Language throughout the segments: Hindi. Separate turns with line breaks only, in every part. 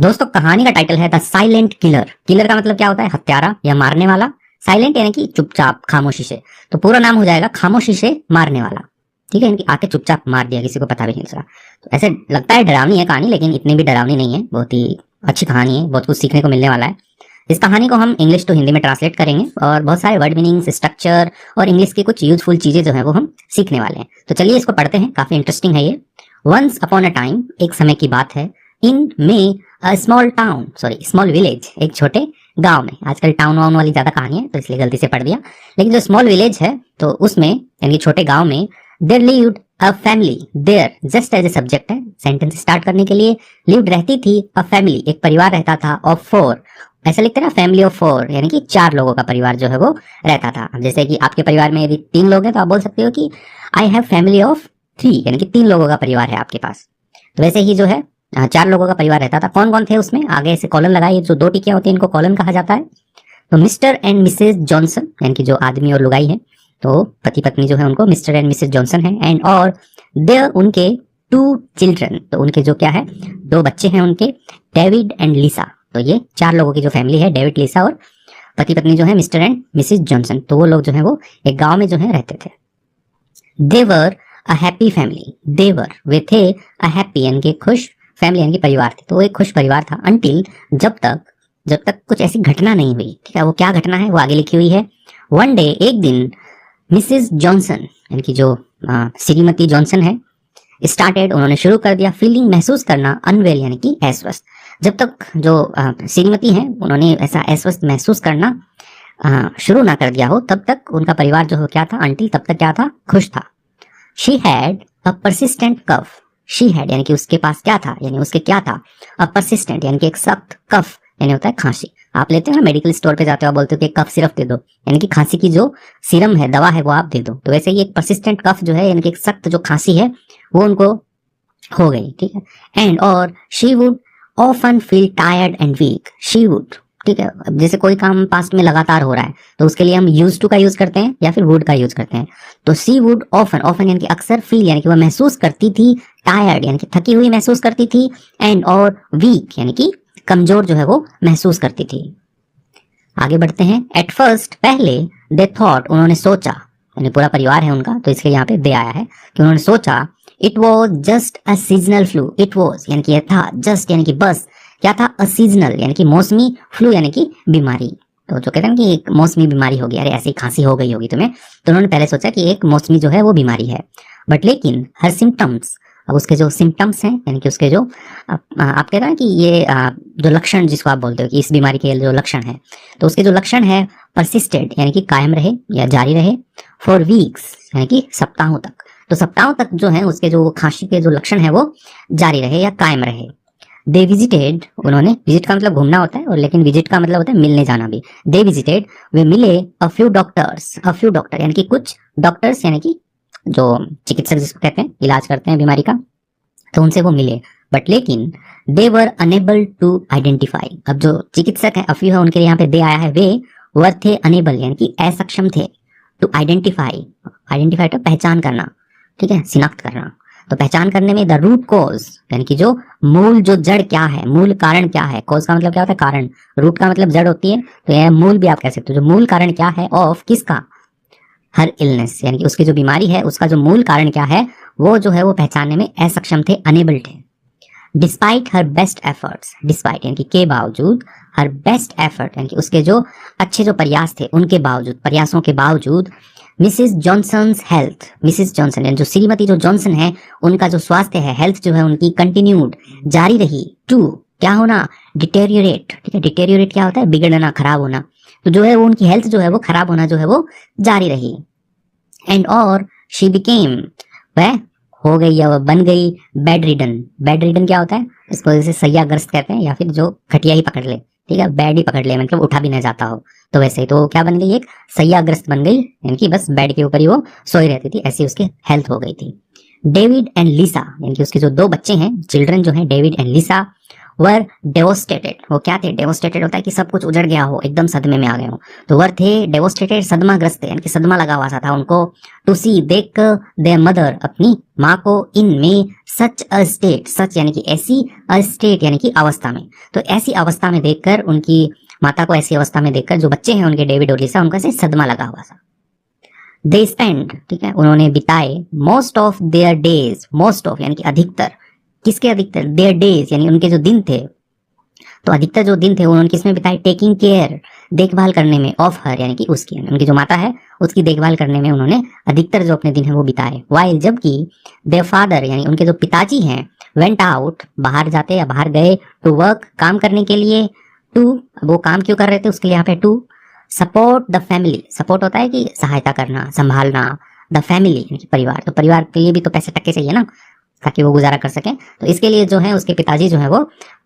दोस्तों कहानी का टाइटल है द साइलेंट किलर। किलर का मतलब क्या होता है? हत्यारा या मारने वाला। साइलेंट यानी कि चुपचाप, खामोशी से। तो पूरा नाम हो जाएगा खामोशी से मारने वाला। ठीक है, यानी कि आके चुपचाप मार दिया, किसी को पता भी नहीं चला। तो ऐसे लगता है डरावनी है कहानी, लेकिन इतनी भी डरावनी नहीं है। बहुत ही अच्छी कहानी है, बहुत कुछ सीखने को मिलने वाला है। इस कहानी को हम इंग्लिश टू हिंदी में ट्रांसलेट करेंगे और बहुत सारे वर्ड मीनिंग्स, स्ट्रक्चर और इंग्लिश की कुछ यूजफुल चीजें जो है वो हम सीखने वाले हैं। तो चलिए इसको पढ़ते हैं, काफी इंटरेस्टिंग है ये। वंस अपॉन अ टाइम, एक समय की बात है, इन में स्मॉल विलेज, एक छोटे गांव में। आजकल टाउन वाउन वाली ज्यादा कहानी है तो इसलिए गलती से पढ़ दिया, लेकिन जो स्मॉल विलेज है तो उसमें यानी छोटे गांव में there lived a family. There just as a subject है, सेंटेंस स्टार्ट करने के लिए। लिव्ड रहती थी, अ फैमिली एक परिवार रहता था, ऑफ 4, ऐसा लिखते हैं ना, फैमिली ऑफ 4, यानी कि 4 लोगों का परिवार जो है वो रहता था। जैसे कि आपके परिवार में यदि 3 लोग हैं तो आप बोल सकते हो कि आई हैव फैमिली ऑफ 3, यानी कि 3 लोगों का परिवार है आपके पास। तो वैसे ही जो है 4 लोगों का परिवार रहता था। कौन कौन थे उसमें? आगे से कॉलन लगाई, जो 2 टिकियां होती हैं इनको कॉलन कहा जाता है। तो मिस्टर एंड मिसेज जॉनसन, यानी कि जो आदमी और लुगाई है, तो पति पत्नी जो है उनको मिस्टर एंड मिसेज जॉनसन है। एंड और देयर उनके 2 चिल्ड्रन, तो उनके जो क्या है 2 बच्चे हैं उनके, डेविड एंड लिसा। तो ये 4 लोगों की जो फैमिली है, डेविड, लिसा और पति पत्नी जो है मिस्टर एंड मिसेज जॉनसन। तो वो लोग जो है वो एक गांव में जो है रहते थे। देवर अ हैप्पी फैमिली, देवर वे थे, अ हैप्पी यानी कि खुश, फैमिली यानी कि परिवार थे। तो वो एक खुश परिवार था। अंटिल जब तक कुछ ऐसी घटना नहीं हुई। ठीक है, वो क्या घटना है वो आगे लिखी हुई है। वन डे, एक दिन, मिसेस जॉनसन यानी कि जो श्रीमती जॉनसन है, स्टार्टेड उन्होंने शुरू कर दिया, फीलिंग महसूस करना, अनवेल यानी कि अस्वस्थ। जब तक जो श्रीमती है उन्होंने ऐसा अस्वस्थ महसूस करना शुरू ना कर दिया हो, तब तक उनका परिवार जो क्या था, अंटिल तब तक क्या था, खुश था। She had a persistent cough, she had यानी कि उसके पास क्या था, यानी उसके क्या था, अ परसिस्टेंट यानी कि एक सख्त, कफ यानी होता है खांसी। आप लेते हो ना मेडिकल स्टोर पे जाते हो, आप बोलते हो कि कफ सिरप दे दो, यानी कि खांसी की जो सीरम है, दवा है, वो आप दे दो। तो वैसे ही एक परसिस्टेंट कफ जो है, यानी कि एक सख्त जो खांसी है, वो उनको हो गई। ठीक है, एंड और she would often feel tired and weak, she would. ठीक है, अब जैसे कोई काम पास्ट में लगातार हो रहा है तो उसके लिए हम यूज टू का यूज करते हैं या फिर वुड का यूज करते हैं। तो सी वुड ऑफन, ऑफन यानी कि अक्सर, फील यानी कि वह महसूस करती थी, टायर्ड यानी कि थकी हुई महसूस करती थी, एंड और वीक यानी कि कमजोर जो है वो महसूस करती थी। आगे बढ़ते हैं। एट फर्स्ट, पहले, दे थॉट उन्होंने सोचा, यानी पूरा परिवार है उनका तो इसलिए यहाँ पे दे आया है कि उन्होंने सोचा, it was just a seasonal flu. It was यानी कि यह था, जस्ट यानी कि बस, क्या था, अ सीजनल यानी कि मौसमी, फ्लू यानी कि बीमारी। तो जो कहते हैं कि एक मौसमी बीमारी होगी, अरे ऐसी खांसी हो गई होगी तुम्हें, तो उन्होंने पहले सोचा कि एक मौसमी जो है वो बीमारी है। बट लेकिन हर सिम्टम्स, अब उसके जो सिम्टम्स हैं यानी कि उसके जो आप कहते हैं कि ये जो लक्षण जिसको आप बोलते हो कि इस बीमारी के जो लक्षण है, तो उसके जो लक्षण है परसिस्टेड यानी कि कायम रहे या जारी रहे, फॉर वीक्स यानी कि सप्ताहों तक। तो सप्ताहों तक जो है उसके जो खांसी के जो लक्षण है वो जारी रहे या कायम रहे। दे विजिटेड, उन्होंने, विजिट का मतलब घूमना होता है, और लेकिन विजिट का मतलब होता है मिलने जाना भी। दे विजिटेड, वे मिले, a few doctors, a few doctor यानी कि कुछ डॉक्टर्स यानी कि जो चिकित्सक जिसको कहते हैं, इलाज करते हैं बीमारी का, तो उनसे वो मिले। बट लेकिन दे वर अनेबल टू आइडेंटिफाई, अब जो चिकित्सक है, अफ्यू है, उनके लिए यहाँ पे दे आया है, वे वर थे अनेबल यानी कि असक्षम थे, टू आइडेंटिफाई, आइडेंटिफाई तो पहचान करना, ठीक है, शिनाख्त करना। तो पहचान करने में द रूट कॉज यानी कि जो मूल, जो जड़ क्या है, मूल कारण क्या है, कॉज का मतलब क्या होता है, कारण, रूट का मतलब जड़ होती है, तो यह मूल भी आप कह सकते हो। जो मूल कारण क्या है, ऑफ किसका, हर इलनेस यानी कि उसकी जो बीमारी है उसका जो मूल कारण क्या है, वो जो है वो पहचानने में असक्षम थे, अनेबल थे। Despite her best efforts, despite यानी कि के बावजूद, हर बेस्ट एफर्ट यानी कि उसके जो अच्छे जो प्रयास थे उनके बावजूद, प्रयासों के बावजूद, Mrs Johnson's health, Mrs Johnson यानी जो श्रीमती जो जॉनसन है, उनका जो स्वास्थ्य है, हेल्थ जो है उनकी, कंटिन्यूड जारी रही, टू क्या होना, डिटेरियोरेट। ठीक है, डिटेरियोरेट क्या होता है, बिगड़ना, खराब होना। तो जो है वो उनकी हेल्थ जो है वो खराब होना जो है वो जारी रही। एंड और शी बिकेम, वह हो गई या वह बन गई, बेड रिडन। बेड रिडन क्या होता है, इसको जैसे सैयाग्रस्त कहते हैं या फिर जो खटिया ही पकड़ ले, ठीक है, बेड ही पकड़ ले, मतलब उठा भी ना जाता हो, तो वैसे ही तो क्या बन गई, एक सैयाग्रस्त बन गई, यानी कि बस बेड के ऊपर ही वो सोई रहती थी, ऐसी उसकी हेल्थ हो गई थी। डेविड एंड लिसा यानी कि उसके जो 2 बच्चे हैं, चिल्ड्रन जो हैं, डेविड एंड लिसा, वर डेवोस्टेटेड, वो क्या थे, डेवोस्टेटेड होता है कि सब कुछ उजड़ गया हो, एकदम सदमे में आ गए हो, तो वर थे डेवोस्टेटेड, सदमाग्रस्त, यानी कि सदमा लगा हुआ सा था उनको, टू सी, देख कर, देयर मदर, अपनी माँ को, इन में सच अ स्टेट, सच यानी कि ऐसी, अ स्टेट यानी कि अवस्था में, तो ऐसी अवस्था में देखकर, उनकी माता को ऐसी अवस्था में देखकर जो बच्चे हैं उनके डेविड और लिसा, उनका से सदमा लगा हुआ था। दे स्पेंड, ठीक है, उन्होंने बिताए, most of their days, most of यानी कि अधिकतर, किसके अधिकतर, देयर डेज यानी उनके जो दिन थे, तो अधिकतर जो दिन थे उन्होंने किसमें बिताए, टेकिंग केयर, देखभाल करने में, ऑफ हर यानी कि उसकी, यानी उनकी जो माता है उसकी देखभाल करने में उन्होंने अधिकतर जो अपने दिन है वो बिताए। वाइल, जबकि देयर फादर यानी उनके जो पिताजी हैं, वेंट आउट, बाहर जाते या बाहर गए, टू वर्क, काम करने के लिए, टू, वो काम क्यों कर रहे थे उसके लिए यहाँ पे to, support the family, support होता है कि सहायता करना, संभालना, द फैमिली यानी कि परिवार, तो परिवार के लिए भी तो पैसे टक्के चाहिए ना, ताकि वो गुजारा कर सकें, तो इसके लिए जो है उसके पिताजी जो है वो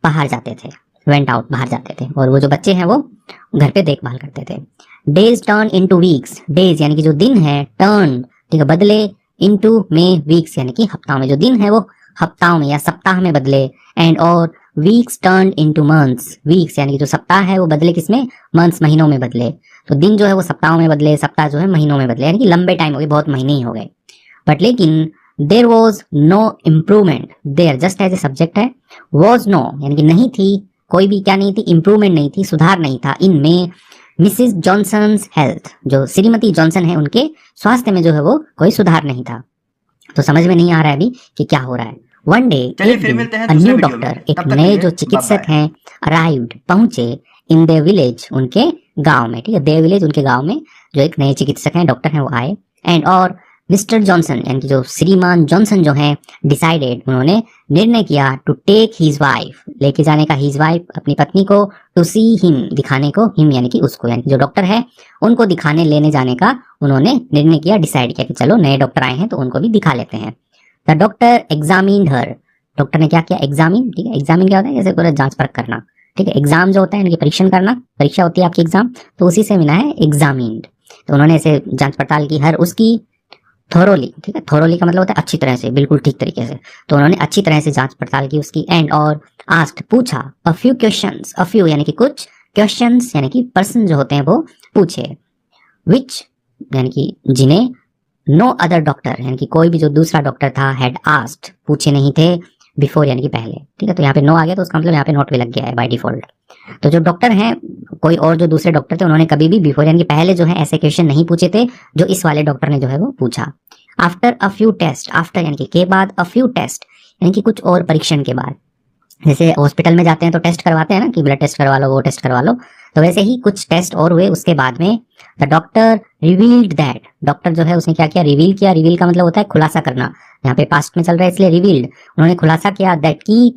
बाहर जाते थे, वेंट आउट, बाहर जाते थे, और वो जो बच्चे हैं वो घर पे देखभाल करते थे। Days turn into weeks, days यानी कि जो दिन है, टर्न, ठीक है, बदले, इनटू में, वीक्स यानी कि हफ्ताओं में, जो दिन है वो हफ्ताओं में या सप्ताह में बदले, एंड और weeks turn into months, weeks यानी कि जो सप्ताह है वो बदले किसमें, मंथ्स, महीनों में बदले, तो दिन जो है वो सप्ताहों में बदले, सप्ताह जो है महीनों में बदले, यानी कि लंबे टाइम हो गए, बहुत महीने ही हो गए। बट लेकिन there was no improvement, there just as a subject है, वॉज नो यानी कि नहीं थी, कोई भी क्या नहीं थी, इम्प्रूवमेंट नहीं थी, सुधार नहीं था, इनमें मिसिस जॉनसन्स हेल्थ, जो श्रीमती जॉनसन है उनके स्वास्थ्य में जो है वो कोई सुधार नहीं था। तो समझ में नहीं आ रहा है अभी कि क्या हो रहा है। वन डे,
चलिए फिर मिलते हैं
न्यू
दूसरे वीडियो
डॉक्टर,
में।
एक
तब तक
नए
के
जो
लिए
चिकित्सक
बाय बाय।
हैं, अराइव्ड, पहुंचे, इन देयर विलेज, उनके गांव में, ठीक है, देयर विलेज उनके गांव में जो एक नए चिकित्सक हैं, डॉक्टर हैं, वो आए, एंड और मिस्टर जॉनसन यानी कि जो श्रीमान जॉनसन जो हैं, डिसाइडेड, उन्होंने निर्णय किया, टू टेक हिज वाइफ, लेके जाने का, हिज वाइफ अपनी पत्नी को, टू सी हिम, दिखाने को, हिम यानी कि उसको, यानी कि जो डॉक्टर है उनको दिखाने लेने जाने का उन्होंने निर्णय किया, डिसाइड किया कि चलो नए डॉक्टर आए हैं तो उनको भी दिखा लेते हैं। The doctor examined her, doctor ने क्या किया, एग्जामिन, ठीक है, एग्जामिन क्या होता है, जैसे पूरा जांच परख करना, ठीक है, एग्जाम जो होता है यानी कि परीक्षण करना, परीक्षा होती है आपकी एग्जाम, तो उसी से मिला है एग्जामिन्ड, तो उन्होंने ऐसे जांच पड़ताल की, हर उसकी, थोरोली, ठीक है, थोरोली का मतलब होता है अच्छी तरह से, बिल्कुल ठीक तरीके से, तो उन्होंने अच्छी तरह से जांच पड़ताल की उसकी, एंड और आस्क्ड, पूछा, a few questions, a few यानी कि कुछ, क्वेश्चंस यानी कि पर्सन जो होते हैं वो पूछे, विच यानी कि जिन्हें, नो अदर डॉक्टर यानी कि कोई भी जो दूसरा डॉक्टर था, हैड आस्क्ड, पूछे नहीं थे, बिफोर यानी कि पहले, ठीक है, तो यहाँ पे नो आ गया तो उसका मतलब यहाँ पे नोट भी लग गया है बाय डिफॉल्ट। तो जो डॉक्टर हैं, कोई और जो दूसरे डॉक्टर थे, उन्होंने कभी भी बिफोर यानी कि पहले जो है ऐसे क्वेश्चन नहीं पूछे थे जो इस वाले डॉक्टर ने जो है वो पूछा। After a few test, after यानी कि के बाद, अ फ्यू टेस्ट यानी कि कुछ और परीक्षण के बाद, जैसे हॉस्पिटल में जाते हैं तो टेस्ट करवाते हैं ना कि ब्लड टेस्ट करवा लो, वो टेस्ट करवा लो, तो वैसे ही कुछ टेस्ट और हुए उसके बाद में, the doctor revealed that, doctor जो है उसने क्या किया, रिवील किया, रिवील का मतलब होता है खुलासा करना, यहाँ पे पास्ट में चल रहा है इसलिए रिवील्ड, उन्होंने खुलासा किया, दैट की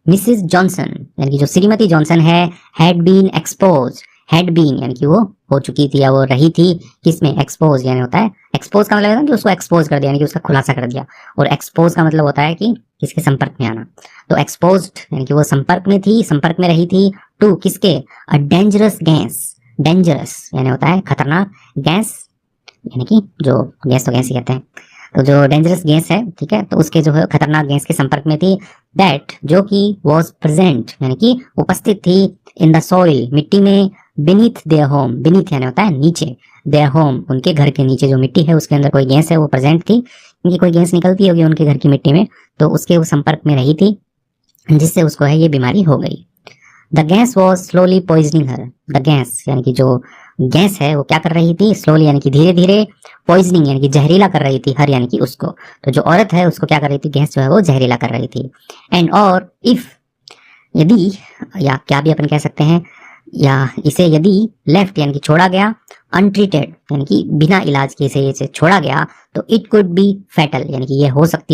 मिसिस जॉनसन यानी कि जो श्रीमती जॉनसन है, had been expose, had been यानी कि वो हो चुकी थी या वो रही थी, किसमें, एक्सपोज यानी होता है, एक्सपोज का मतलब होता है कि उसको एक्सपोज कर दिया यानी कि उसका खुलासा कर दिया, और एक्सपोज का मतलब होता है कि किसके संपर्क में आना, तो एक्सपोज्ड यानी कि वो संपर्क में थी, संपर्क में रही थी, टू किसके, अ डेंजरस गैस, डेंजरस यानी होता है खतरनाक, गैस यानी कि जो गैस, तो गैस ही कहते हैं, तो जो डेंजरस गैस है, ठीक है, तो उसके जो है खतरनाक गैस के संपर्क में थी, दैट जो कि वॉज प्रेजेंट यानी कि उपस्थित थी, इन द सॉइल मिट्टी में, बीनीथ देयर होम, बीनीथ यानी होता है नीचे, देयर होम उनके घर के नीचे जो मिट्टी है उसके अंदर कोई गैस है वो प्रेजेंट थी, क्योंकि कोई गैस निकलती होगी उनके घर की मिट्टी में, तो उसके वो संपर्क में रही थी जिससे उसको है ये बीमारी हो गई। The gas was slowly poisoning her, the gas यानी कि जो गैस है वो क्या कर रही थी, स्लोली यानी कि धीरे धीरे, पॉइजनिंग यानी कि जहरीला कर रही थी, हर यानी कि उसको, तो जो औरत है उसको क्या कर रही थी, गैस जो है वो जहरीला कर रही थी। एंड और इफ यदि, या क्या भी अपन कह सकते हैं, या इसे यदि लेफ्ट यानी कि छोड़ा गया, अनट्रीटेड यानी कि बिना इलाज के इसे छोड़ा गया, तो इट कुड बी फैटल यानी कि ये हो सकती